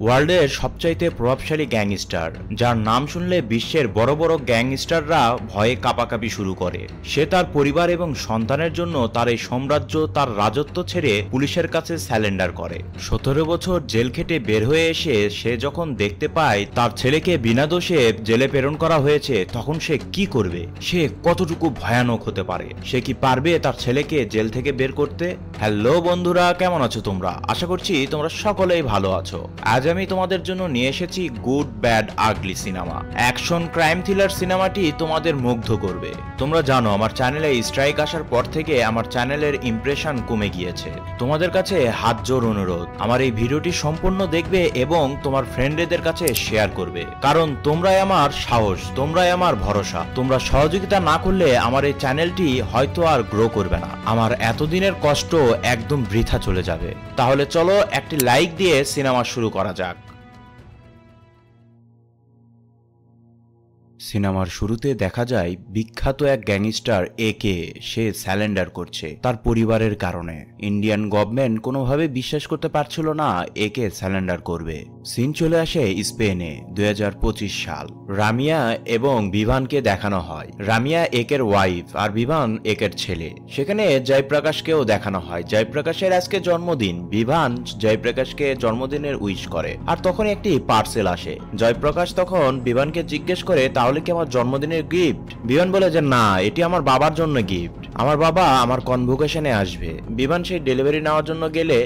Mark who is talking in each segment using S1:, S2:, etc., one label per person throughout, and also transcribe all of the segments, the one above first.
S1: ওয়ার্ল্ডের সবচাইতে প্রভাবশালী গ্যাংস্টার, যার নাম শুনলে বিশ্বের বড় বড় গ্যাংস্টাররা ভয়ে কাঁপাকাঁপি শুরু করে। সে তার পরিবার এবং সন্তানের জন্য তার এই সাম্রাজ্য, তার রাজত্ব ছেড়ে পুলিশের কাছে স্যালেন্ডার করে। 17 বছর জেল খেটে বের হয়ে এসে সে যখন দেখতে পায় তার ছেলেকে বিনা দোষে জেলে প্রেরণ করা হয়েছে, তখন সে কি করবে? সে কতটুকু ভয়ানক হতে পারে? সে কি পারবে তার ছেলেকে জেল থেকে বের করতে? হ্যালো বন্ধুরা, কেমন আছো তোমরা? আশা করছি তোমরা সকলেই ভালো আছো। আজ আমি তোমাদের জন্য নিয়ে এসেছি গুড ব্যাড আগলি সিনেমা। অ্যাকশন ক্রাইম থ্রিলার সিনেমাটি তোমাদের মুগ্ধ করবে। তোমরা জানো আমার চ্যানেলে স্ট্রাইক আসার পর থেকে আমার চ্যানেলের ইমপ্রেশন কমে গিয়েছে। তোমাদের কাছে হাত জোড় অনুরোধ, আমার এই ভিডিওটি সম্পূর্ণ দেখবে এবং তোমার ফ্রেন্ডদের কাছে শেয়ার করবে, কারণ তোমরাই আমার সাহস, তোমরাই আমার ভরসা। তোমরা সহযোগিতা না করলে আমার এই চ্যানেলটি হয়তো আর গ্রো করবে না। আমার এতদিনের কষ্ট একদম বৃথা চলে যাবে। তাহলে চলো একটি লাইক দিয়ে সিনেমা শুরু করা যাক। সিনেমার শুরুতে দেখা যায় বিখ্যাত এক গ্যাংস্টার একে সে স্যালেন্ডার করছে তার পরিবারের কারণে। ইন্ডিয়ান গভর্নমেন্ট কোনোভাবে বিশ্বাস করতে পারছিল না একে স্যালেন্ডার করবে। সিন চলে আসে স্পেনে, 2025 সাল। রামিয়া এবং বিভানকে দেখানো হয়। রামিয়া একের ওয়াইফ আর বিভান একের ছেলে। সেখানে জয়প্রকাশকেও দেখানো হয়। জয়প্রকাশের আজকে জন্মদিন। বিভান জয়প্রকাশকে জন্মদিনের উইশ করে, আর তখন একটি পার্সেল আসে। জয়প্রকাশ তখন বিভানকে জিজ্ঞেস করে, তাহলে কি আমার জন্মদিনের গিফট? বিভান বলে যে না, এটি আমার বাবার জন্য গিফট। আমার বাবা আমার কনভোকেশনে আসবে। বিভান সেই ডেলিভারি নেওয়ার জন্য গেলে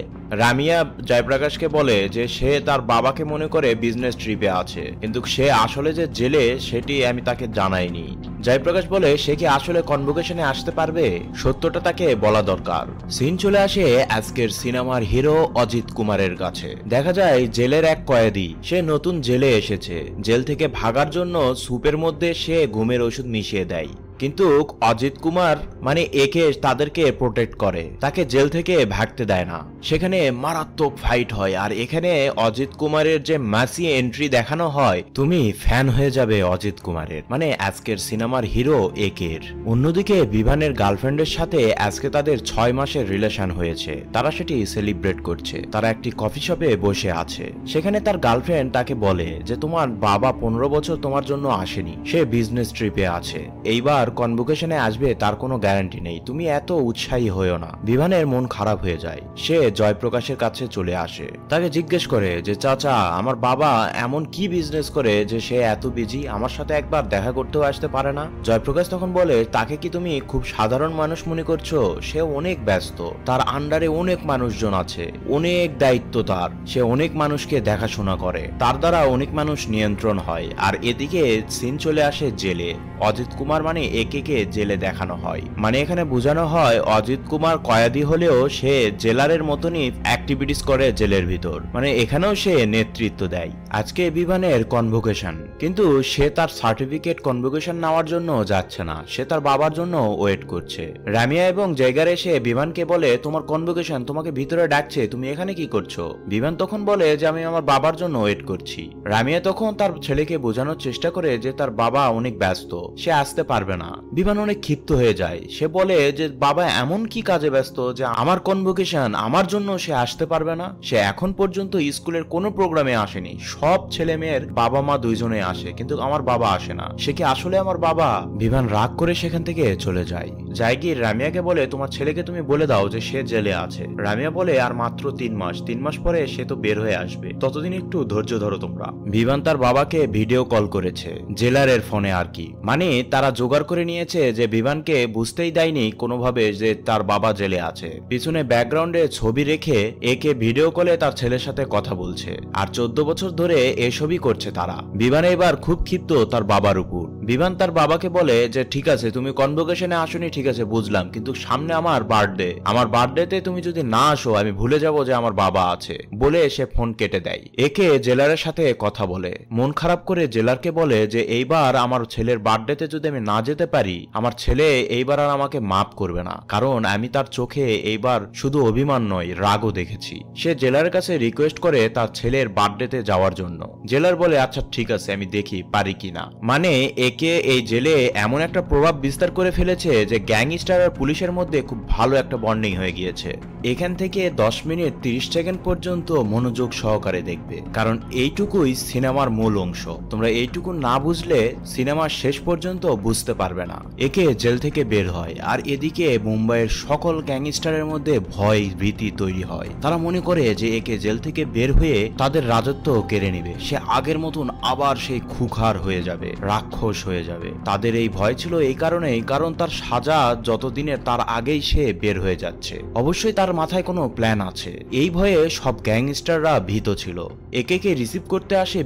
S1: রামিয়া জয়প্রকাশকে বলে যে সে তার বাবাকে মনে করে বিজনেস ট্রিপে আছে, কিন্তু সে আসলে যে জেলে সেটি আমি তাকে জানাইনি। জয়প্রকাশ বলে সে কি আসলে কনভোকেশনে আসতে পারবে? সত্যটা তাকে বলা দরকার। সিন চলে আসে আজকের সিনেমার হিরো অজিত কুমারের কাছে। দেখা যায় জেলের এক কয়েদি, সে নতুন জেলে এসেছে। জেল থেকে ভাগার জন্য স্যুপের মধ্যে সে ঘুমের ওষুধ মিশিয়ে দেয়, কিন্তু অজিত কুমার মানে একে তাদেরকে প্রোটেক্ট করে, তাকে জেল থেকে ভাগতে দেয় না। সেখানে মারাত্মক ফাইট হয়, আর এখানে অজিত কুমারের যে মাসি এন্ট্রি দেখানো হয়, তুমি ফ্যান হয়ে যাবে অজিত কুমারের। মানে আজকের সিনেমার হিরো একের। অন্যদিকে বিভানের গার্লফ্রেন্ডের সাথে আজকে তাদের 6 মাসের রিলেশন হয়েছে। তারা সেটি সেলিব্রেট করছে। তারা একটি কফি শপে বসে আছে। সেখানে তার গার্লফ্রেন্ড তাকে বলে যে তোমার বাবা 15 বছর তোমার জন্য আসেনি, সে বিজনেস ট্রিপে আছে, এইবার কনভোকেশনে আসবে তার কোনো গ্যারান্টি নেই, তুমি এত উৎসাহী হয়েও না। বিভানের মন খারাপ হয়ে যায়। সে জয়প্রকাশের কাছে চলে আসে, তাকে জিজ্ঞেস করে যে চাচা, আমার বাবা এমন কি বিজনেস করে যে সে এত বিজি, আমার সাথে একবার দেখা করতেও আসতে পারে না? জয়প্রকাশ তখন বলে, তাকে কি তুমি খুব সাধারণ মানুষ মনে করছো? সে অনেক ব্যস্ত, তার আন্ডারে অনেক মানুষজন আছে, অনেক দায়িত্ব তার, সে অনেক মানুষকে দেখাশোনা করে, তার দ্বারা অনেক মানুষ নিয়ন্ত্রণ হয়। আর এদিকে সিন চলে আসে জেলে। অজিত কুমার মানে একে জেলে দেখানো হয়। মানে এখানে বোঝানো হয় অজিত কুমার কয়েদি হলেও সে জেলারের মতনই অ্যাক্টিভিটিস করে জেলের ভিতর। মানে এখানেও সে নেতৃত্ব দেয়। আজকে বিভানের কনভোকেশন, কিন্তু সে তার সার্টিফিকেট কনভোকেশন নেওয়ার জন্য যাচ্ছে না, সে তার বাবার জন্য ওয়েট করছে। রামিয়া এবং জায়গার এসে বিভানকে বলে, তোমার কনভোকেশন, তোমাকে ভিতরে ডাকছে, তুমি এখানে কি করছো? বিভান তখন বলে যে আমি আমার বাবার জন্য ওয়েট করছি। রামিয়া তখন তার ছেলেকে বোঝানোর চেষ্টা করে যে তার বাবা অনেক ব্যস্ত, সে আসতে পারবে না। বিভান অনেক ক্ষিপ্ত হয়ে যায়। সে বলে যে বাবা এমন কি কাজে ব্যস্ত যে আমার কনভোকেশন, আমার জন্য সে আসতে পারবে না? সে এখন পর্যন্ত স্কুলের কোনো প্রোগ্রামে আসেনি। সব ছেলে মেয়ের বাবা মা দুইজনে আসে, কিন্তু আমার বাবা আসে না। সে কি আসলে আমার বাবা? বিভান রাগ করে সেখান থেকে চলে যায়। জায়গির রামিয়াকে বলে, তোমার ছেলেকে তুমি বলে দাও যে সে জেলে আছে। রামিয়া বলে, আর মাত্র 3 মাস, 3 মাস পরে সে তো বের হয়ে আসবে, ততদিন একটু ধৈর্য ধরো তোমরা। বিভান তার বাবাকে ভিডিও কল করেছে, জেলারের ফোনে আর কি। মানে তারা জোগাড় করে নিয়েছে যে বিভানকে বুঝতেই দেয়নি কোনোভাবে যে তার বাবা জেলে আছে। পিছনে ব্যাকগ্রাউন্ডে ছবি রেখে একে ভিডিও কলে তার ছেলের সাথে কথা বলছে, আর 14 বছর ধরে এসবই করছে তারা। বিভান এবার খুব ক্ষিপ্ত তার বাবার উপর। বিভান তার বাবাকে বলে যে ঠিক আছে, তুমি কনভোকেশনে আসোনি, ঠিক আছে বুঝলাম, কিন্তু সামনে আমার বার্থডে, আমার বার্থডেতে তুমি যদি না আসো আমি ভুলে যাব যে আমার বাবা আছে। বলে সে ফোন কেটে দেয়। একে জেলারের সাথে কথা বলে, মন খারাপ করে জেলারকে বলে যে এইবার আমার ছেলের বার্থডেতে যদি আমি না যেতে যেতে পারি আমার ছেলে এইবার আর আমাকে মাফ করবে না, কারণ আমি তার চোখে এইবার শুধু অভিমান নয় রাগও দেখেছি। সে জেলার কাছে রিকোয়েস্ট করে তার ছেলের বার্থডেতে যাওয়ার জন্য। জেলার বলে আচ্ছা ঠিক আছে আমি দেখি পারি কিনা। মানে একে এই জেলে এমন একটা প্রভাব বিস্তার করে ফেলেছে যে গ্যাংস্টার আর পুলিশের মধ্যে খুব ভালো একটা বন্ডিং হয়ে গিয়েছে। এখান থেকে 10 মিনিট 30 সেকেন্ড পর্যন্ত মনোযোগ সহকারে দেখবে, কারণ এইটুকুই সিনেমার মূল অংশ। তোমরা এইটুকু না বুঝলে সিনেমার শেষ পর্যন্ত বুঝতে পারবে না। একে জেল থেকে বের হয় আর এদিকে মুম্বাইয়ের সকল গ্যাংস্টারের মধ্যে ভয় ভীতি তৈরি হয়। তারা মনে করে যে একে জেল থেকে বের হয়ে তাদের রাজত্ব কেড়ে নেবে, সে আগের মতন আবার সেই খুখার হয়ে যাবে, রাক্ষস হয়ে যাবে। তাদের এই ভয় ছিল এই কারণেই, কারণ তার সাজা যতদিনের তার আগেই সে বের হয়ে যাচ্ছে। অবশ্যই তার মাথায় কোনো প্ল্যান আছে। এই ভয়ে সব গ্যাংস্টাররা ভীত ছিল। একে রিসিভ করতে আসে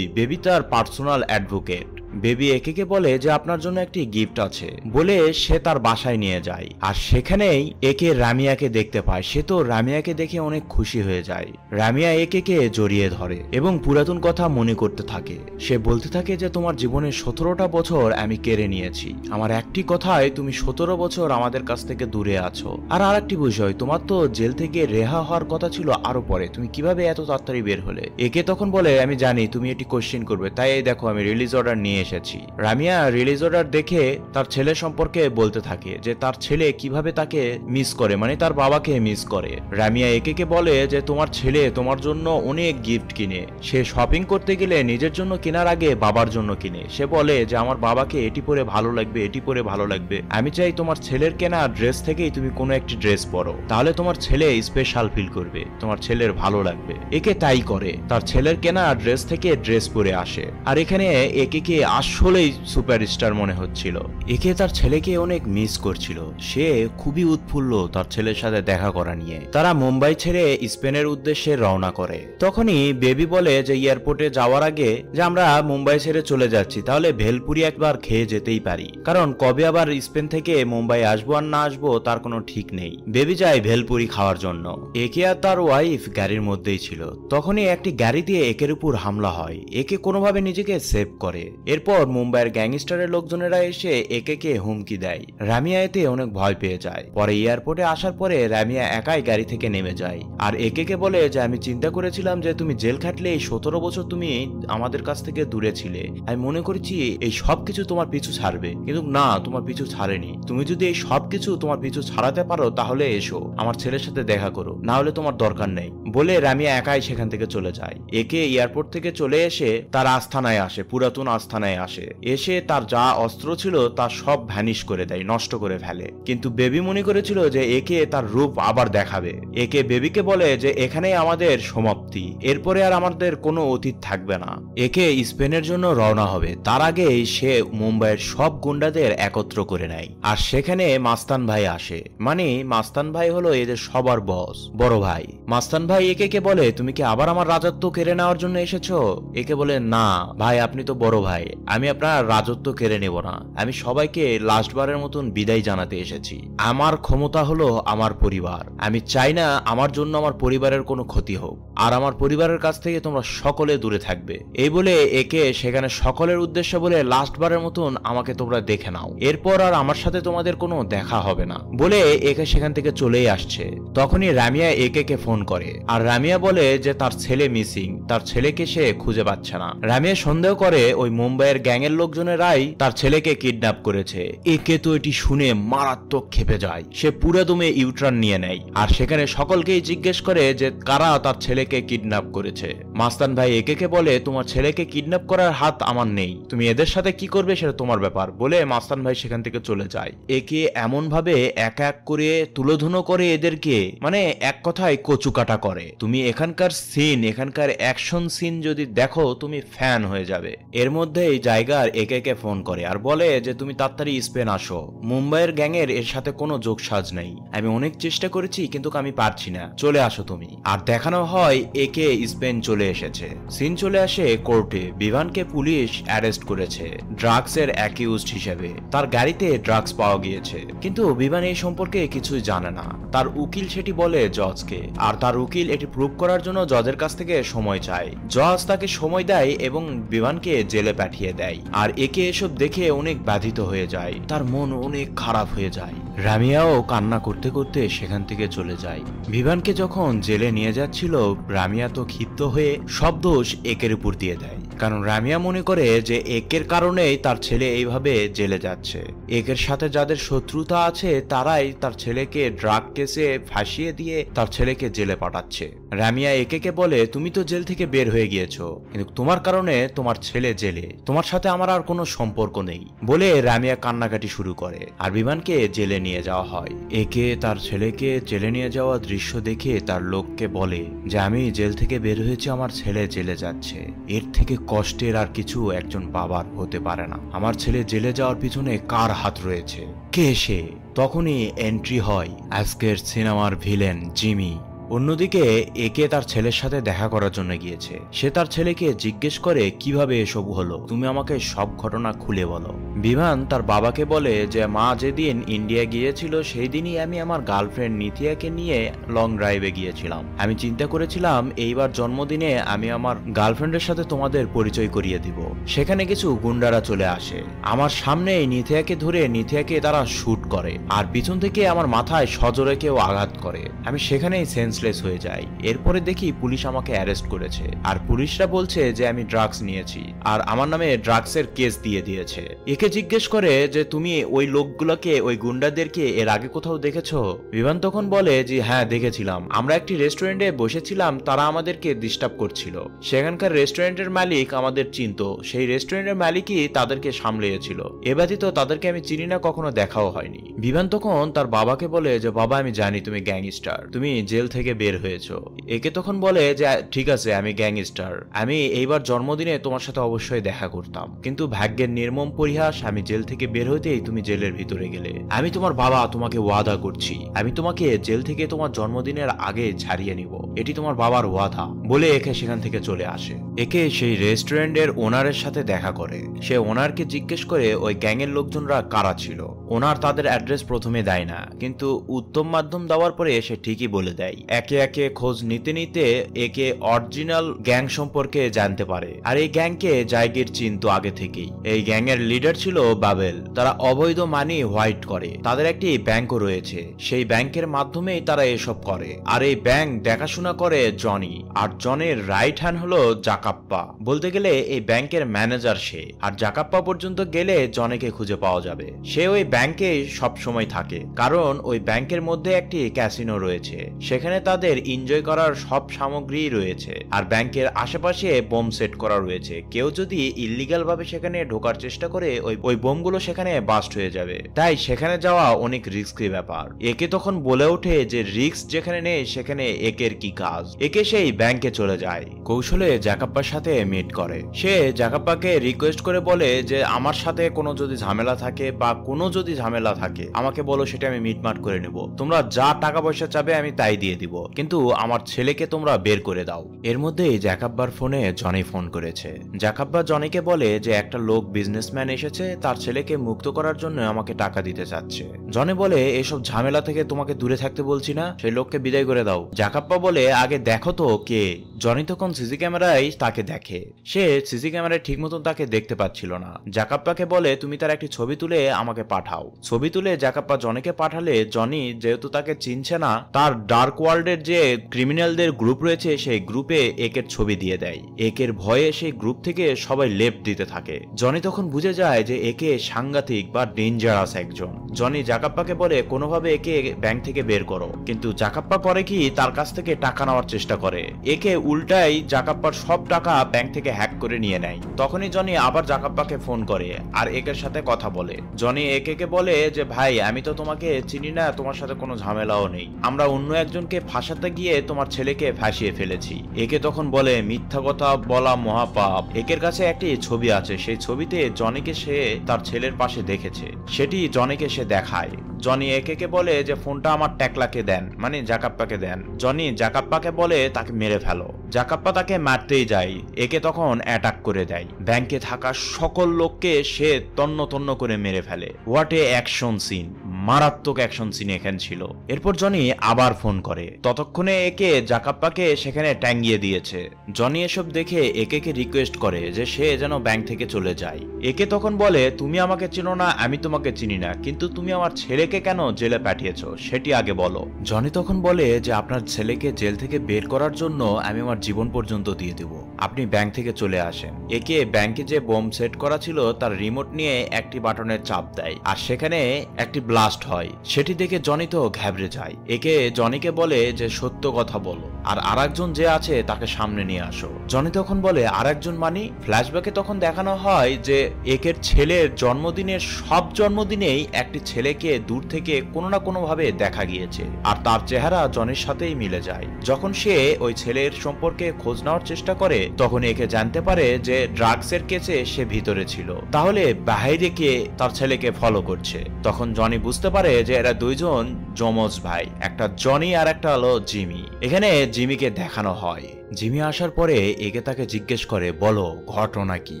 S1: বেবি তার পার্সোনাল অ্যাডভোকেট। বেবি একে বলে যে আপনার জন্য একটি গিফট আছে বলে সে তার বাসায় নিয়ে যায়। আর সেখানেই একে রামিয়াকে দেখতে পায়। সে তো রামিয়াকে দেখে অনেক খুশি হয়ে যায়। রামিয়া একে জড়িয়ে ধরে এবং পুরাতন কথা মনে করতে থাকে। সে বলতে থাকে যে তোমার জীবনের 17টা বছর আমি কেড়ে নিয়েছি, আমার একটি কথায় তুমি 17 বছর আমাদের কাছ থেকে দূরে আছো। আর আরেকটি বিষয়, তোমার তো জেল থেকে রেহা হওয়ার কথা ছিল আরো পরে, তুমি কিভাবে এত তাড়াতাড়ি বের হলে? একে তখন বলে আমি জানি তুমি এটি কোশ্চেন করবে, তাই এই দেখো আমি রিলিজ অর্ডার নিয়ে এসেছি। রামিয়া রিলিজ অর্ডার দেখে তার ছেলে সম্পর্কে বলতে থাকে যে তার ছেলে কিভাবে তাকে মিস করে, মানে তার বাবাকে মিস করে। রামিয়া একে বলে যে তোমার ছেলে তোমার জন্য অনেক গিফট কিনে, সে শপিং করতে গেলে নিজের জন্য কেনার আগে বাবার জন্য কিনে। সে বলে যে আমার বাবাকে এটি পরে ভালো লাগবে, এটি পরে ভালো লাগবে, আমি চাই তোমার ছেলের কেনা ড্রেস থেকেই তুমি কোনো একটি ড্রেস পরো, তাহলে তোমার ছেলে স্পেশাল ফিল করবে, তোমার ছেলের ভালো লাগবে। একে তাই করে, তার ছেলের কেনা ড্রেস থেকে ড্রেস পরে আসে। আর এখানে একে আসলেই সুপারস্টার মনে হচ্ছিল। একে তার ছেলেকে অনেক মিস করছিল। সে খুবই উৎফুল্ল তার ছেলের সাথে দেখা করা নিয়ে। তারা মুম্বাই ছেড়ে স্পেনের উদ্দেশ্যে রওনা করে। তখনই বেবি বলে যে এয়ারপোর্টে যাওয়ার আগে যে আমরা মুম্বাই ছেড়ে চলে যাচ্ছি, তাহলে ভেলপুরি একবার খেয়ে যেতেই পারি, কারণ কবে আবার স্পেন থেকে মুম্বাই আসবো আর না আসবো তার কোনো ঠিক নেই। বেবি যায় ভেলপুরি খাওয়ার জন্য। একে আর তার ওয়াইফ গাড়ির মধ্যেই ছিল। তখনই একটি গাড়ি দিয়ে একের উপর হামলা হয়। একে কোনোভাবে নিজেকে সেভ করে। এরপর মুম্বাইয়ের গ্যাংস্টারের লোকজনেরা এসে একে হুমকি দেয়। রামিয়া এতে অনেক ভয় পেয়ে যায়। পরে এয়ারপোর্টে আসার পরে রামিয়া একাই গাড়ি থেকে নেমে যায় আর একে বলে যে আমি চিন্তা করেছিলাম যে তুমি জেল খাটলে এই 17 বছর তুমি আমাদের কাছ থেকে দূরে ছিলে, আমি মনে করেছি এই সবকিছু তোমার পিছু ছাড়বে, কিন্তু না, তোমার পিছু ছাড়েনি। তুমি যদি এই সবকিছু তোমার পিছু ছাড়াতে পারো তাহলে এসো আমার ছেলের সাথে দেখা করো, না হলে তোমার দরকার নেই বলে রামিয়া একাই সেখান থেকে চলে যায়। একে এয়ারপোর্ট থেকে চলে এসে তার আস্থানায় আসে, পুরাতন আস্থানায় আসে। এসে তার যা অস্ত্র ছিল তা সব ভ্যানিশ করে দেয়, নষ্ট করে ফেলে। কিন্তু বেবি মনে করেছিল যে একে তার রূপ আবার দেখাবে। একে বেবিকে বলে যে এখানেই আমাদের সমাপ্তি, এরপরে আর আমাদের কোনো অতীত থাকবে না। একে স্পেনের জন্য রওনা হবে। তার আগেই সে মুম্বাইয়ের সব গুন্ডাদের একত্র করে নেয়। আর সেখানে মাস্তান ভাই আসে। মানে মাস্তান ভাই হলো এদের সবার বস, বড় ভাই। মাস্তান ভাই একে বলে তুমি কি আবার আমার রাজত্ব কেড়ে নেওয়ার জন্য এসেছো? একে বলে না ভাই, আপনি তো বড় ভাই, আমি আপনার রাজত্ব কেড়ে নেব না, আমি সবাইকে লাস্টবারের মতন বিদায় জানাতে এসেছি। আমার ক্ষমতা হলো আমার পরিবার, আমি চাই না আমার জন্য আমার পরিবারের কোনো ক্ষতি হোক, আর আমার পরিবারের কাছ থেকে তোমরা সকলে দূরে থাকবে। এই বলে একে সেখানে সকলের উদ্দেশ্যে বলে লাস্টবারের মতন আমাকে তোমরা দেখে নাও, এরপর আর আমার সাথে তোমাদের কোনো দেখা হবে না বলে একে সেখান থেকে চলেই আসছে। তখনই রামিয়া একে ফোন করে আর রামিয়া বলে যে তার ছেলে মিসিং, তার ছেলেকে সে খুঁজে পাচ্ছে না। রামিয়া সন্দেহ করে ওই মুম্বাইয়ের গ্যাংয়ের লোকজনেরাই তার ছেলেকে কিডন্যাপ করেছে। একে তো এটি শুনে মারাত্মক ক্ষেপে যায়। সে পুরো দমে ইউটার্ন নিয়ে নেয় আর সেখানে সকলকেই জিজ্ঞেস করে যে কারা তার ছেলেকে কিডন্যাপ করেছে। মাস্তান ভাই একে বলে তোমার ছেলেকে কিডন্যাপ করার হাত আমার নেই, তুমি এদের সাথে কি করবে সেটা তোমার ব্যাপার বলে মাস্তান ভাই সেখান থেকে চলে যায়। একে এমন ভাবে এক এক করে তুলোধুনো করে এদেরকে, মানে এক কথায় কচুকাটা করে। তুমি এখানকার সিন, এখানকার অ্যাকশন সিন যদি দেখো তুমি ফ্যান হয়ে যাবে। এর মধ্যে এই জায়গার একে ফোন করে আর বলে যে তুমি তাড়াতাড়ি স্পেন আসো, মুম্বাইয়ের গ্যাংয়ের এর সাথে কোনো যোগসাজ নেই, আমি অনেক চেষ্টা করেছি কিন্তু আমি পারছি না, চলে আসো তুমি। আর দেখানো হয় একে স্পেন চলে এসেছে। সিন চলে আসে কোর্টে। বিভানকে পুলিশ অ্যারেস্ট করেছে ড্রাগসের অ্যাকিউজড হিসেবে। তার গাড়িতে ড্রাগস পাওয়া গিয়েছে, কিন্তু বিভান এই সম্পর্কে কিছুই জানে না। তার উকিল সেটি বলে জজকে, আর তার উকিল এটি প্রুভ করার জন্য জজের কাছ থেকে সময় চায়। জজ তাকে সময় দেয় এবং বিভানকে জেলে পাঠিয়ে দিয়ে দেয়। আর একে এসব দেখে অনেক বাধিত হয়ে যায়, তার মন অনেক খারাপ হয়ে যায়। রামিয়াও কান্না করতে করতে সেখান থেকে চলে যায়। বিভানকে যখন জেলে নিয়ে যাচ্ছিল, রামিয়া তো ক্ষিপ্ত হয়ে সব দোষ একের উপর দিয়ে দেয়, কারণ রামিয়া মনে করে যে একের কারণেই তার ছেলে এইভাবে জেলে যাচ্ছে। একের সাথে যাদের শত্রুতা আছে তারাই তার ছেলেকে ড্রাগ কেসে ফাঁসিয়ে দিয়ে তার ছেলেকে জেলে পাঠাচ্ছে। রামিয়া একে বলে, তুমি তো জেল থেকে বের হয়ে গিয়েছো, কিন্তু তোমার কারণে তোমার ছেলে জেলে, তোমার সাথে আমার আর কোনো সম্পর্ক নেই বলে রামিয়া কান্নাকাটি শুরু করে। আর বিমানকে জেলে নিয়ে যাওয়া হয়। একে তার ছেলেকে জেলে নিয়ে যাওয়া দৃশ্য দেখে তার লোককে বলে যে আমি জেল থেকে বের হয়েছি, আমার ছেলে জেলে যাচ্ছে, এর থেকে কষ্টের আর কিছু একজন বাবার হতে পারে না। আমার ছেলে জেলে যাওয়ার পিছনে কার হাত রয়েছে, কে সে? তখনই এন্ট্রি হয় আজকের সিনেমার ভিলেন জিমি। অন্যদিকে একে তার ছেলের সাথে দেখা করার জন্য গিয়েছে। সে তার ছেলেকে জিজ্ঞেস করে কিভাবে এসব হলো, তুমি আমাকে সব ঘটনা খুলে বলো। বিমান তার বাবাকে বলে যে মা যেদিন ইন্ডিয়া গিয়েছিল সেই দিনই আমি আমার গার্লফ্রেন্ড নিথিয়াকে নিয়ে লং ড্রাইভে গিয়েছিলাম। আমি চিন্তা করেছিলাম এইবার জন্মদিনে আমি আমার গার্লফ্রেন্ডের সাথে তোমাদের পরিচয় করিয়ে দিব। সেখানে কিছু গুন্ডারা চলে আসে, আমার সামনেই নিথিয়াকে ধরে নিথিয়াকে তারা শুট করে, আর পিছন থেকে আমার মাথায় সজোরে কেউ আঘাত করে। আমি সেখানেই সেন্সলেস হয়ে যাই। এরপরে দেখি পুলিশ আমাকে অ্যারেস্ট করেছে, আর পুলিশরা বলছে যে আমি ড্রাগস নিয়েছি আর আমার নামে ড্রাগসের কেস দিয়ে দিয়েছে। একে জিজ্ঞেস করে যে তুমি ওই লোকগুলোকে, ওই গুন্ডাদেরকে এর আগে কোথাও দেখেছো? বিমান তখন বলে যে হ্যাঁ দেখেছিলাম, আমরা একটি রেস্টুরেন্টে বসেছিলাম, তারা আমাদেরকে ডিস্টার্ব করছিল। সেখানকার রেস্টুরেন্টের মালিক আমাদের চিনতো, সেই রেস্টুরেন্টের মালিকই তাদেরকে সামলিয়েছিল। এ ব্যতীত তাদেরকে আমি চিনি না, কখনো দেখাও হয়নি। বিমান তখন তার বাবাকে বলে যে বাবা আমি জানি তুমি গ্যাংস্টার, তুমি জেল থেকে বের হয়েছো। একে তখন বলে যে ঠিক আছে আমি গ্যাংস্টার, আমি এইবার জন্মদিনে তোমার সাথে অবশ্যই দেখা করতাম, কিন্তু ভাগ্যের নির্মম পরিহাস, আমি জেল থেকে বের হইতেই তুমি জেলের ভিতরে গেলে। আমি তোমার বাবা, তোমাকে ওয়াদা করছি আমি তোমাকে জেল থেকে তোমার জন্মদিনের আগে ছাড়িয়ে নিব, এটি তোমার বাবার ওয়াদা বলে একে সেখান থেকে চলে আসে। একে সেই রেস্টুরেন্টের ওনারের সাথে দেখা করে। সে ওনারকে জিজ্ঞেস করে ওই গ্যাংয়ের লোকজনরা কারা ছিল। ওনার তাদের অ্যাড্রেস প্রথমে দেয় না, কিন্তু উত্তম মাধ্যম দেওয়ার পরে সে ঠিকই বলে দেয়। একে একে খোঁজ নিতে নিতে একে অরিজিনাল গ্যাং সম্পর্কে জানতে পারে। আর এই গ্যাংকে জায়গির চিনতো আগে থেকেই। এই গ্যাংয়ের লিডার ছিল বাবেল। তারা অবৈধ মানি হোয়াইট করে, তাদের একটি ব্যাংকও রয়েছে, সেই ব্যাংকের মাধ্যমেই তারা এসব করে। আর এই ব্যাংক দেখাশোনা করে জনি, আর জনের রাইট হ্যান্ড হলো জাকাপ্পা। বলতে গেলে এই ব্যাংকের ম্যানেজার সে। আর জাকাপ্পা পর্যন্ত গেলে জনেকে খুঁজে পাওয়া যাবে। সে ওই ব্যাংকে সব সময় থাকে, কারণ ওই ব্যাংকের মধ্যে একটি ক্যাসিনো রয়েছে, সেখানে তাদের এনজয় করার সব সামগ্রী রয়েছে। আর ব্যাংকের আশেপাশে বোম সেট করা রয়েছে, কেউ যদি ইল্লিগাল ভাবে সেখানে ঢোকার চেষ্টা করে ওই বোমগুলো সেখানে বাস্ট হয়ে যাবে। তাই সেখানে যাওয়া অনেক রিস্কি ব্যাপার। একে তখন বলে ওঠে যে রিস্ক যেখানে নেই সেখানে একের কি কাজ। একে সেই ব্যাংকে চলে যায়, কৌশলে জাকাপ্পার সাথে মিট করে। সে জাকাপ্পাকে রিকোয়েস্ট করে বলে যে আমার সাথে কোনো যদি ঝামেলা থাকে বা কোনো যদি ঝামেলা থাকে আমাকে বলো, সেটা আমি মিটমাট করে নেব। তোমরা যা টাকা পয়সা চাবে আমি তাই দিয়ে দিব, কিন্তু আমার ছেলেকে তোমরা বের করে দাও। এর মধ্যেই জাকাপ্পার ফোনে জনি ফোন করেছে। জাকাপ্পা জনিকে বলে যে একটা লোক বিজনেসম্যান এসেছে, তার ছেলেকে মুক্ত করার জন্য আমাকে টাকা দিতে চাচ্ছে। জনি বলে এসব ঝামেলা থেকে তোমাকে দূরে থাকতে বলছি না, সেই লোককে বিদায় করে দাও। জাকাপ্পা বলে আগে দেখো তো কে। জনি তখন সিসি ক্যামেরায় তাকে দেখে। সে সিসি ক্যামেরায় ঠিক মতন তাকে দেখতে পাচ্ছিল না। জাকাপ্পাকে বলে তুমি তার একটি ছবি তুলে আমাকে পাঠাও। ছবি তুলে জাকাপ্পা জনিকে পাঠালে জনি যেহেতু তাকে চিনছে না, তার ডার্ক ওয়ার্ল্ডের যে ক্রিমিনালদের গ্রুপ রয়েছে সেই গ্রুপে একের ছবি দিয়ে দেয়। একের ভয়ে সেই গ্রুপ থেকে সবাই লেফট দিতে থাকে। জনি তখন বুঝে যায় যে একে সাংঘাতিক বা ডেঞ্জারাস একজন। জনি জাকাপ্পাকে বলে কোনোভাবে একে ব্যাংক থেকে বের করো, কিন্তু জাকাপ্পা করে কি তার কাছ থেকে টাকা নেওয়ার চেষ্টা করে। একে উল্টাই জাকাপ্পার সব টাকা ব্যাংক থেকে হ্যাক করে নিয়ে নেয়। তখনই জনি আবার জাকাপ্পাকে ফোন করে আর একের সাথে কথা বলে। জনি একে বলে যে ভাই আমি তো তোমাকে চিনি না, তোমার সাথে কোনো ঝামেলাও নেই, আমরা অন্য একজনকে ফাঁসাতে গিয়ে তোমার ছেলেকে ফাঁসিয়ে ফেলেছি। একে তখন বলে মিথ্যা কথা বলা মহাপাপ। একের কাছে একটি ছবি আছে, সেই ছবিতে জনিকে সে তার ছেলের পাশে দেখেছে, সেটি জনিকে সে দেখায়। জনি একে বলে যে ফোনটা আমার ট্যাকলাকে দেন, মানে জাকাপ্পাকে দেন। জনি জাকাপ্পাকে বলে তাকে মেরে ফেলো। জাকাপ্পা তাকে মারতেই যায়। একে তখন অ্যাটাক করে দেয়। ব্যাংকে থাকা সকল লোককে সে তন্ন তন্ন করে মেরে ফেলে। হোয়াট এ অ্যাকশন সিন, মারাত্মক অ্যাকশন সিন এখানে ছিল। এরপর জনি আবার ফোন করে, ততক্ষণে একে জাকাপ্পাকে সেখানে ট্যাঙ্গিয়ে দিয়েছে। জনি এসব দেখে একে রিকোয়েস্ট করে যে সে যেন ব্যাংক থেকে চলে যায়। একে তখন বলে, তুমি আমাকে চিনো না, আমি তোমাকে চিনি না, কিন্তু তুমি আমার ছেলেকে কেন জেলে পাঠিয়েছো সেটি আগে বলো। জনি তখন বলে যে আপনার ছেলেকে জেল থেকে বের করার জন্য আমি আমার জীবন পর্যন্ত দিয়ে দেব, আপনি ব্যাংক থেকে চলে আসেন। একে ব্যাংকে যে বোম সেট করা ছিল তার রিমোট নিয়ে একটি বাটনের চাপ দেয়, আর সেখানে একটি ব্লাস্ট হয়। সেটি দেখে জনি তো ঘাবড়ে যায়। একে জনিকে বলে যে সত্য কথা বলো, আর আরেকজন যে আছে তাকে সামনে নিয়ে আসো। জনি তখন বলে আরেকজন মানি? ফ্ল্যাশব্যাকে তখন দেখানো হয় যে একের ছেলের জন্মদিনের সব জন্মদিনেই একটি ছেলেকে দূর থেকে কোনো না কোনো ভাবে দেখা গিয়েছে, আর তার চেহারা জনির সাথেই মিলে যায়। যখন সে ওই ছেলের সম্পর্কে খোঁজ নেওয়ার চেষ্টা করে তখন একে জানতে পারে যে ড্রাগসের কেসে সে ভিতরে ছিল, তাহলে বাইরে কে তার ছেলেকে ফলো করছে। তখন জনি বুঝতে পারে যে এরা দুইজন যমজ ভাই, একটা জনি আর একটা হলো জিমি। এখানে জিমিকে দেখানো হয়। জিমি আসার পরে একে তাকে জিজ্ঞেস করে, বলো ঘটনা কি?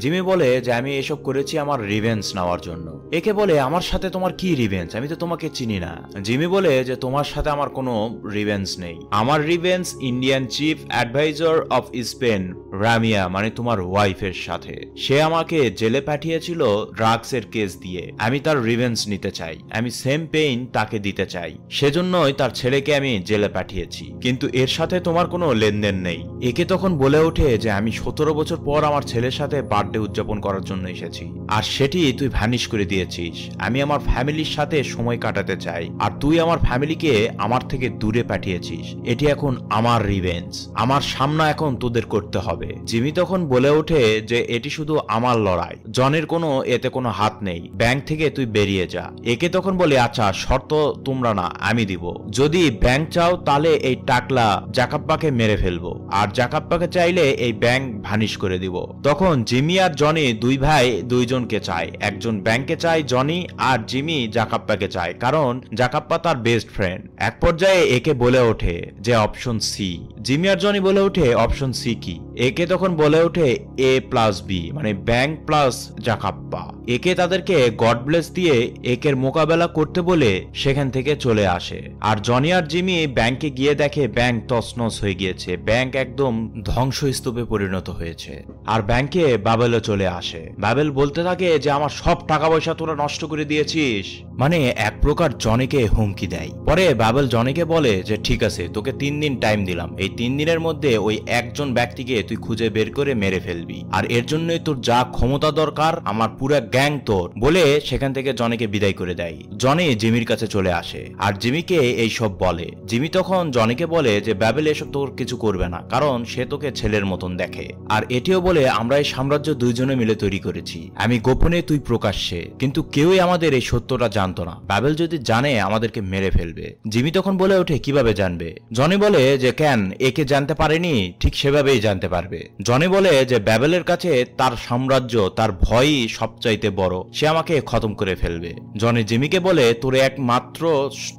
S1: জিমি বলে যে আমি এসব করেছি আমার রিভেঞ্জ নেওয়ার জন্য। একে বলে আমার সাথে তোমার কি রিভেঞ্জ, আমি তো তোমাকে চিনি না। জিমি বলে যে তোমার সাথে আমার কোনো রিভেঞ্জ নেই, আমার revenge Indian chief adviser of Spain Ramiya, মানে তোমার ওয়াইফের সাথে। সে আমাকে জেলে পাঠিয়েছিল ড্রাগসের কেস দিয়ে, আমি তার রিভেঞ্জ নিতে চাই, আমি সেম পেইন তাকে দিতে চাই, সেজন্যই তার ছেলেকে আমি জেলে পাঠিয়েছি, কিন্তু এর সাথে তোমার কোনো লেনদেন নেই। একে তখন বলে ওঠে যে আমি 17 বছর পর আমার ছেলের সাথে বার্থডে উদযাপন করার জন্য এসেছি, আর সেটি তুই ভ্যানিশ করে দিয়েছিস। আমি আমার ফ্যামিলির সাথে সময় কাটাতে চাই, আর তুই আমার ফ্যামিলিকে আমার থেকে দূরে পাঠিয়েছিস। এটি এখন আমার রিভেঞ্জ, আমার সামনা এখন তোদের করতে হবে। জিমি তখন বলে ওঠে যে এটি শুধু আমার লড়াই, জনের কোনো এতে কোনো হাত নেই, ব্যাংক থেকে তুই বেরিয়ে যা। একে তখন বলে আচ্ছা শর্ত তোমরা না, আমি দিব, যদি ব্যাংক চাও তাহলে এই টাকলা জাকাপ্পাকে মেরে ফেলবো, আর জাকাপ্পাকে চাইলে এই ব্যাংক ভানিশ করে দিব। তখন জিমি আর জনি দুই ভাই দুইজনকে চায়, একজন ব্যাংকে চায় জনি, আর জিমি জাকাপ্পাকে চায়, কারণ জাকাপ্পা তার বেস্ট ফ্রেন্ড। এক পর্যায়ে একে বলে ওঠে যে অপশন সি। জিমি আর জনি বলে ওঠে অপশন সি কি? একে তখন বলে ওঠে এ প্লাস বি, মানে ব্যাংক প্লাস জাকাপ্পা। একে তাদেরকে গড ব্লেস দিয়ে একের মোকাবেলা করতে বলে সেখান থেকে চলে আসে। আর জনি আর জিমি ব্যাংকে গিয়ে দেখে ব্যাংক তছনছ হয়ে গিয়েছে, ব্যাংক একদম ধ্বংসস্তূপে পরিণত হয়েছে। আর ব্যাংকে বাবেলও চলে আসে। বাবেল বলতে থাকে যে আমার সব টাকা পয়সা তোরা নষ্ট করে দিয়েছিস, মানে এক প্রকার জনিকে হুমকি দেয়। পরে বাবেল জনিকে বলে যে ঠিক আছে, তোকে 3 দিন টাইম দিলাম, এই 3 দিনের মধ্যে ওই একজন ব্যক্তিকে তুই খুঁজে বের করে মেরে ফেলবি, আর এর জন্যই তোর যা ক্ষমতা দরকার, আমার পুরো গ্যাং তোর, বলে সেখান থেকে জনিকে বিদায় করে দেয়। জনি জিমির কাছে চলে আসে আর জিমিকে এই সব বলে। জিমি তখন জনিকে বলে যে বাবেল এসব তোর কিছু করবে না, কারণ সে তোকে ছেলের মতন দেখে, আর এটিও বলে আমরা এই সাম্রাজ্য দুইজনে মিলে তৈরি করেছি, আমি গোপনে তুই প্রকাশ্যে, কিন্তু কেউই আমাদের এই সত্যটা জানতো না, বাবেল যদি জানে আমাদেরকে মেরে ফেলবে। জিমি তখন বলে ওঠে কিভাবে জানবে? জনি বলে যে কেন, একে জানতে পারেনি, ঠিক সেভাবেই জানতে পারবে। জনি বলে যে বাবেলের কাছে তার সাম্রাজ্য, তার ভয়ই সবচাইতে বড়, সে আমাকে খতম করে ফেলবে। জনি জিমিকে বলে তোর একমাত্র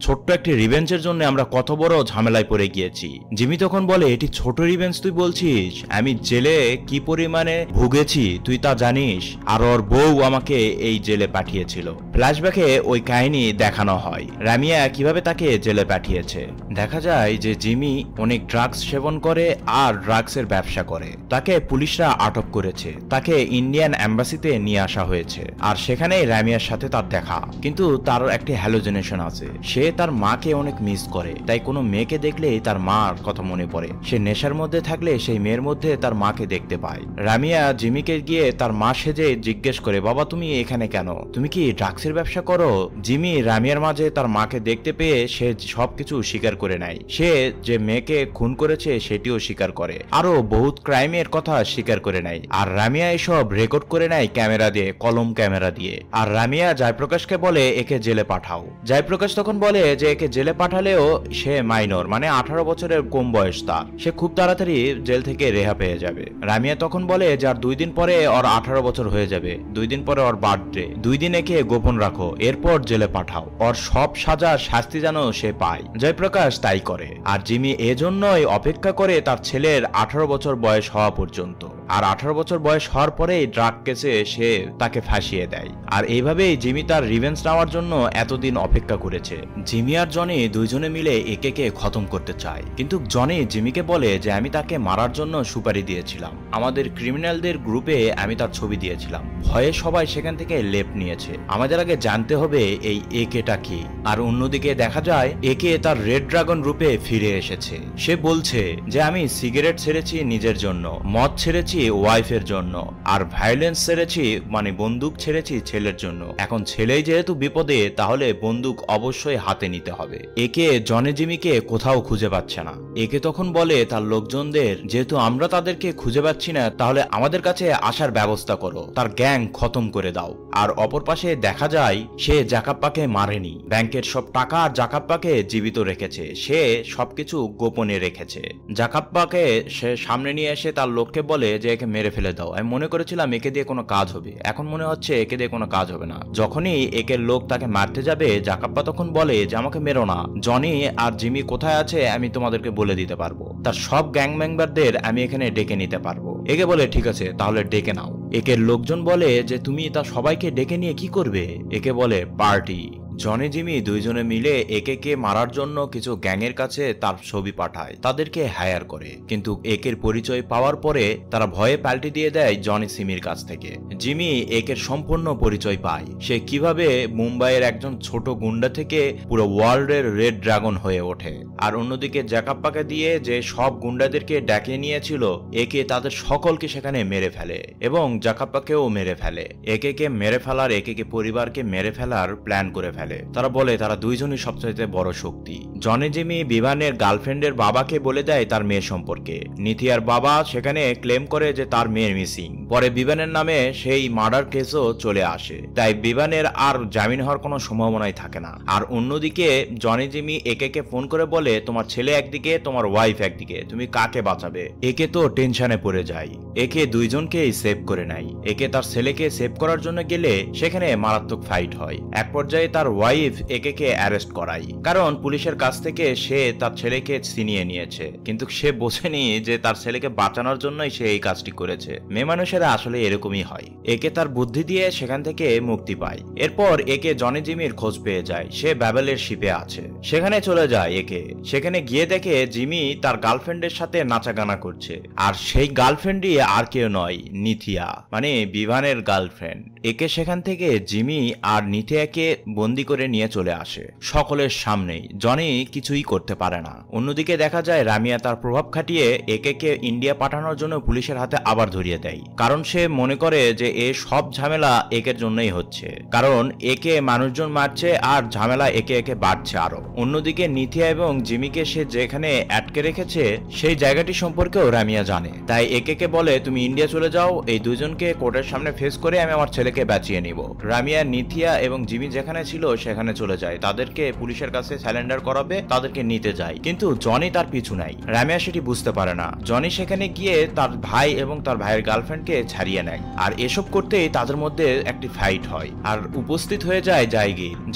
S1: ছোট্ট একটি রিভেঞ্জের জন্য আমরা কত বড় ঝামেলায় পড়ে গিয়েছি। জিমি তখন বলে এটি ছোট রিভেঞ্জ তুই বলছিস? আমি জেলে কি পরিমাণে ভুগেছি তুই তা জানিস, আর ওর বউ আমাকে এই জেলে পাঠিয়েছিল। ফ্ল্যাশব্যাকে ওই কাহিনী দেখানো হয়, রামিয়া কিভাবে তাকে জেলে পাঠিয়েছে। দেখা যায় যে জিমি অনেক ড্রাগস সেবন করে আর ড্রাগসের ব্যবসা করে, তাকে পুলিশরা আটক করেছে, তাকে ইন্ডিয়ান এম্বাসিতে নিয়ে আসা হয়েছে, আর সেখানে রামিয়ার সাথে তার দেখা। কিন্তু তার একটি হ্যালোজিনেশন আছে, সে তার মাকে অনেক মিস করে, তাই কোনো মেয়েকে দেখলেই তার মার কথা মনে পড়ে। সে নেশার মধ্যে থাকলে সেই মেয়ের মধ্যে তার মাকে দেখতে পায়। রামিয়া জিমিকে গিয়ে তার মা সেজে জিজ্ঞেস করে বাবা তুমি এখানে কেন, তুমি কি ড্রাগসের ব্যবসা করো? জিমি রামিয়ার মাঝে তার মাকে দেখতে পেয়ে সে সবকিছু স্বীকার করে নেয়, সে যে মেয়েকে খুন করেছে সেটিও স্বীকার করে, আরো বহুত ক্রাইমের কথা স্বীকার করে নেয়। আর রামিয়া এসব রেকর্ড করে নেয় ক্যামেরা দিয়ে, কলম ক্যামেরা দিয়ে। আর রামিয়া জয়প্রকাশকে বলে একে জেলে পাঠাও। জয়প্রকাশ তখন বলে যে একে জেলে পাঠালেও সে মাইনর, মানে 18 বছরের কম বয়স তার, সে খুব তাড়াতাড়ি জেল থেকে রেহা পেয়ে যাবে। রামিয়া তখন বলে যার 2 দিন পরে ওর 18 বছর হয়ে যাবে, 2 দিন পরে ওর বার্থডে, 2 দিন একে গোপন রাখো, এরপর জেলে পাঠাও, ওর সব সাজার শাস্তি যেন সে পায়। জয়প্রকাশ তাই করে। আর জিমি এজন্যই অপেক্ষা করে তার ছেলের 18 বছর বয়স হওয়া পর্যন্ত। আর 18 বছর বয়স হওয়ার পরেই ড্রাগ কেসে সে তাকে ফাঁসিয়ে দেয়। আর এইভাবেই জিমি তার রিভেঞ্জ নেওয়ার জন্য এতদিন অপেক্ষা করেছে। জিমি আর জনি দুইজনে মিলে একে খতম করতে চায়, কিন্তু জনি জিমিকে বলে যে আমি তাকে মারার জন্য সুপারি দিয়েছিলাম, আমাদের ক্রিমিনালদের গ্রুপে আমি তার ছবি দিয়েছিলাম, ভয়ে সবাই সেখান থেকে লেপ নিয়েছে, আমাদের আগে জানতে হবে এই একেটা কি। আর অন্যদিকে দেখা যায় একে তার রেড ড্রাগন রূপে ফিরে এসেছে। সে বলছে যে আমি সিগারেট ছেড়েছি নিজের জন্য, মদ ছেড়েছি ওয়াইফের জন্য, আর ভায়োলেন্স ছেড়েছি মানে বন্দুক ছেড়েছি ছেলের জন্য। এখন ছেলেই যেহেতু বিপদে, তাহলে বন্দুক অবশ্যই হাতে নিতে হবে। একে জনি জিমিকে কোথাও খুঁজে পাচ্ছে না। একে তখন বলে তার লোকজনদের, যেহেতু আমরা তাদেরকে খুঁজে পাচ্ছি না, তাহলে আমাদের কাছে আসার ব্যবস্থা করো, তার গ্যাং খতম করে দাও। আর অপর পাশে দেখা যায় সে জাকাপ্পাকে মারেনি, ব্যাংকের সব টাকা আর জাকাপ্পাকে জীবিত রেখেছে, সে সবকিছু গোপনে রেখেছে। জাকাপ্পাকে সে সামনে নিয়ে এসে তার লোককে বলে যে একে মেরে ফেলে দাও। আমি মনে করেছিলাম একে দিয়ে কোনো কাজ হবে, এখন মনে হচ্ছে একে দিয়ে কোনো কাজ হবে না। যখনই একের লোক তাকে মারতে যাবে, জাকাপ্পা তখন বলে যে আমাকে মেরো না, জনি আর জিমি কোথায় আছে আমি তোমাদেরকে বলে দিতে পারবো, তার সব গ্যাং মেম্বারদের আমি এখানে ডেকে নিতে পারবো। একে বলে ঠিক আছে তাহলে ডেকে নাও। একের লোকজন বলে যে তুমি তা সবাইকে ডেকে নিয়ে কি করবে? একে বলে পার্টি। জনি জিমি দুইজনে মিলে একে মারার জন্য কিছু গ্যাংয়ের কাছে তার ছবি পাঠায়, তাদেরকে হায়ার করে, কিন্তু একের পরিচয় পাওয়ার পরে তারা ভয়ে পাল্টে দিয়ে দেয় জনি সিমির কাছ থেকে। জিমি একের সম্পূর্ণ পরিচয় পায়, সে কিভাবে মুম্বাইয়ের একজন ছোট গুন্ডা থেকে পুরো ওয়ার্ল্ডের রেড ড্রাগন হয়ে ওঠে। আর অন্যদিকে জ্যাকাপ্পাকে দিয়ে যে সব গুন্ডাদেরকে ডেকে নিয়েছিল, একে তাদের সকলকে সেখানে মেরে ফেলে এবং জ্যাকাপ্পাকেও মেরে ফেলে। একে মেরে ফেলার, একে পরিবারকে মেরে ফেলার প্ল্যান করে ফেলে। তারা বলে তারা দুইজনই সবচেয়ে বড় শক্তি। জনি জিমি বিভানের গার্লফ্রেন্ডের বাবাকে বলে দেয় তার মেয়ে সম্পর্কে। নিথিয়ার বাবা সেখানে ক্লেম করে যে তার মেয়ে মিসিং। পরে বিভানের নামে সেই মার্ডার কেসও চলে আসে, তাই বিভানের আর জামিন হওয়ার কোনো সম্ভাবনাই থাকে না। আর অন্যদিকে জনি জিমি একে ফোন করে বলে তোমার ছেলে একদিকে, তোমার ওয়াইফ একদিকে, তুমি কাকে বাঁচাবে? একে তো টেনশনে পড়ে যায়। একে দুইজনকেই সেভ করে নেয়। একে তার ছেলেকে সেভ করার জন্য গেলে সেখানে মারাত্মক ফাইট হয়। এক পর্যায়ে তার ওয়াইফ একে অ্যারেস্ট করায়, কারণ পুলিশের কাছ থেকে সে তার ছেলেকে ছিনিয়ে নিয়েছে, কিন্তু সে বোঝেনি যে তার ছেলেকে বাঁচানোর জন্যই সে এই কাজটি করেছে। মেয়ে মানুষেরা আসলে এরকমই হয়। একে তার বুদ্ধি দিয়ে সেখান থেকে মুক্তি পায়। এরপর একে জনি জিমির খোঁজ পেয়ে যায়, সে ব্যাবেলের শিপে আছে, সেখানে চলে যায় একে। সেখানে গিয়ে দেখে জিমি তার গার্লফ্রেন্ডের সাথে নাচাগানা করছে, আর সেই গার্লফ্রেন্ডই আর কেউ নয়, নিথিয়া, মানে বিভানের গার্লফ্রেন্ড। একে সেখান থেকে জিমি আর নিথিয়াকে বন্দি করে নিয়ে চলে আসে সকলের সামনেই। জনি কিছুই করতে পারে না। অন্যদিকে দেখা যায় রামিয়া তার প্রভাব খাটিয়ে একে ইন্ডিয়া পাঠানোর জন্য পুলিশের হাতে আবার ধরিয়ে দেয়, কারণ সে মনে করে যে এ সব ঝামেলা একের জন্যই হচ্ছে, কারণ একে মানুষজন মারছে আর ঝামেলা একে বাড়ছে আরো। অন্যদিকে নিথিয়া এবং জিমিকে সে যেখানে আটকে রেখেছে সেই জায়গাটি সম্পর্কেও রামিয়া জানে, তাই একে বলে তুমি ইন্ডিয়া চলে যাও, এই দুজনকে কোর্টের সামনে ফেস করে আমি আমার ছেলেকে বাঁচিয়ে নিব। রামিয়া, নিথিয়া এবং জিমি যেখানে ছিল সেখানে চলে যায়, তাদেরকে পুলিশের কাছে স্যালেন্ডার করাবে, তাদেরকে নিতে যায়, কিন্তু জনি তার পিছু নাই। রামিয়া সেটি বুঝতে পারে না। জনি সেখানে গিয়ে তার ভাই এবং তার ভাইয়ের গার্লফ্রেন্ডকে ছাড়িয়ে নেয়, আর এসব করতেই তাদের মধ্যে একটি ফাইট হয়, আর উপস্থিত হয়ে যায়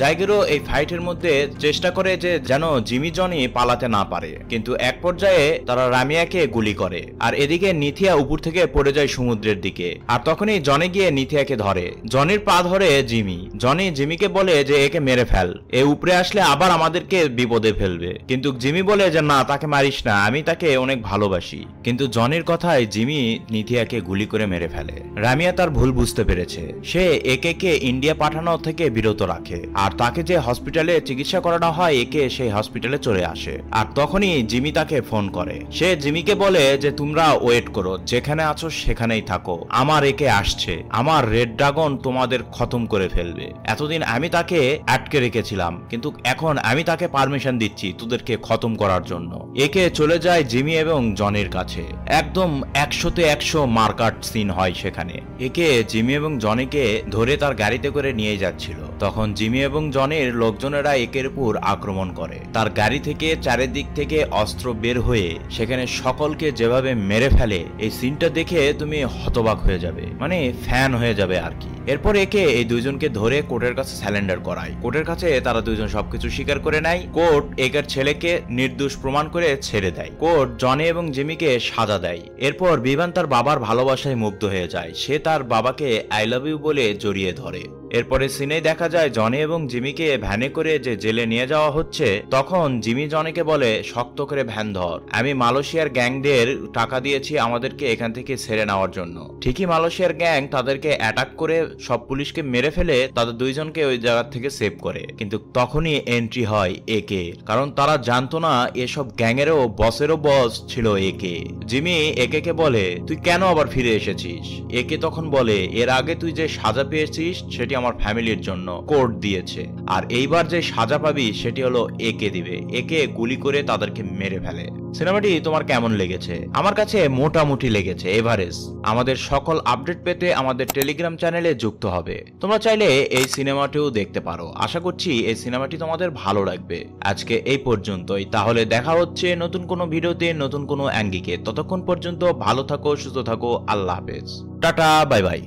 S1: জায়গিরও এই ফাইটের মধ্যে চেষ্টা করে যে যেন জিমি জনি পালাতে না পারে, কিন্তু এক পর্যায়ে তারা রামিয়াকে গুলি করে। আর এদিকে নিথিয়া উপর থেকে পড়ে যায় সমুদ্রের দিকে, আর তখনই জনি গিয়ে নিথিয়াকে ধরে। জনির পা ধরে জিমি। জনি জিমিকে বলে যে একে মেরে ফেল, এ উপরে আসলে আবার আমাদেরকে বিপদে ফেলবে, কিন্তু জিমি বলে যে না, তাকে মারিস না, আমি তাকে অনেক ভালোবাসি। কিন্তু জনির কথায় জিমি নিথিয়াকে গুলি করে মেরে ফেলে। রামিয়া তার ভুল বুঝতে পেরেছে, সে একে ইন্ডিয়া পাঠানো থেকে বিরত রাখে, আর তাকে যে হসপিটালে চিকিৎসা করানো হয় একে সেই হসপিটালে চলে আসে। আর তখনই জিমি তাকে ফোন করে। সে জিমিকে বলে যে তোমরা ওয়েট করো, যেখানে আছো সেখানেই থাকো, আমার একে আসছে, আমার রেড ড্রাগন তোমাদের খতম করে ফেলবে। এতদিন আমি তাকে আটকে রেখেছিলাম, কিন্তু এখন আমি তাকে পারমিশন দিচ্ছি তোদেরকে খতম করার জন্য। একে চলে যায় জিমি এবং জনির কাছে। একদম 100-তে 100 মার্কাট সিন হয় সেখানে। একে জিমি এবং জনিকে ধরে তার গাড়িতে করে নিয়ে যাচ্ছিল, তখন জিমি এবং জনির লোকজনেরা একের উপর আক্রমণ করে। তার গাড়ি থেকে চারিদিক থেকে অস্ত্র বের হয়ে সেখানে সকলকে যেভাবে মেরে ফেলে, এই সিনটা দেখে তুমি হতবাক হয়ে যাবে, মানে ফ্যান হয়ে যাবে আর কি। এরপর একে এই দুইজনকে ধরে কোর্টের কাছে স্যালেন্ডার করায়। হয়। কোর্টের কাছে তারা দুইজন সবকিছু স্বীকার করে নেয়। কোর্ট একের ছেলেকে নির্দোষ প্রমাণ করে ছেড়ে দেয়। কোর্ট জনি এবং জিমিকে সাজা দেয়। এরপর বিভান তার বাবার ভালোবাসায় মুগ্ধ হয়ে যায়। সে তার বাবাকে আই লাভ ইউ বলে জড়িয়ে ধরে। এরপরে সিনে দেখা যায় জনি এবং জিমিকে ভ্যানে করে যে জেলে নিয়ে যাওয়া হচ্ছে, তখন জিমি জনিকে বলে শক্ত করে ভ্যান ধর, আমি মালয়েশিয়ার গ্যাংদের টাকা দিয়েছি আমাদেরকে এখান থেকে ছেড়ে নেওয়ার জন্য। ঠিকই মালয়েশিয়ার গ্যাং তাদেরকে অ্যাটাক করে সব পুলিশকে মেরে ফেলে তাদের দুইজনকে ওই জায়গা থেকে সেভ করে। কিন্তু তখনই এন্ট্রি হয় একে, কারণ তারা জানতো না এসব গ্যাংয়েরও বসেরও বস ছিল একে। জিমি একে বলে তুই কেন আবার ফিরে এসেছিস? একে তখন বলে এর আগে তুই যে সাজা পেয়েছিস সেটি আমার ফ্যামিলির জন্য কোর্ট দিয়েছে, আর এইবার যে সাজা পাবি সেটি হলো একে দিবে। একে গুলি করে তাদেরকে মেরে ফেলে। সিনেমাটি তোমার কেমন লেগেছে? আমার কাছে মোটামুটি লেগেছে, এভারেজ। আমাদের সকল আপডেট পেতে আমাদের টেলিগ্রাম চ্যানেলে যুক্ত হবে। তোমরা চাইলে এই সিনেমাটিও দেখতে পারো। আশা করছি এই সিনেমাটি তোমাদের ভালো লাগবে। আজকে এই পর্যন্তই, তাহলে দেখা হচ্ছে নতুন কোনো ভিডিওতে নতুন কোনো অ্যাঙ্গিকে। ততক্ষণ পর্যন্ত ভালো থাকো, সুস্থ থাকো, আল্লাহ হাফেজ, টাটা, বাই বাই।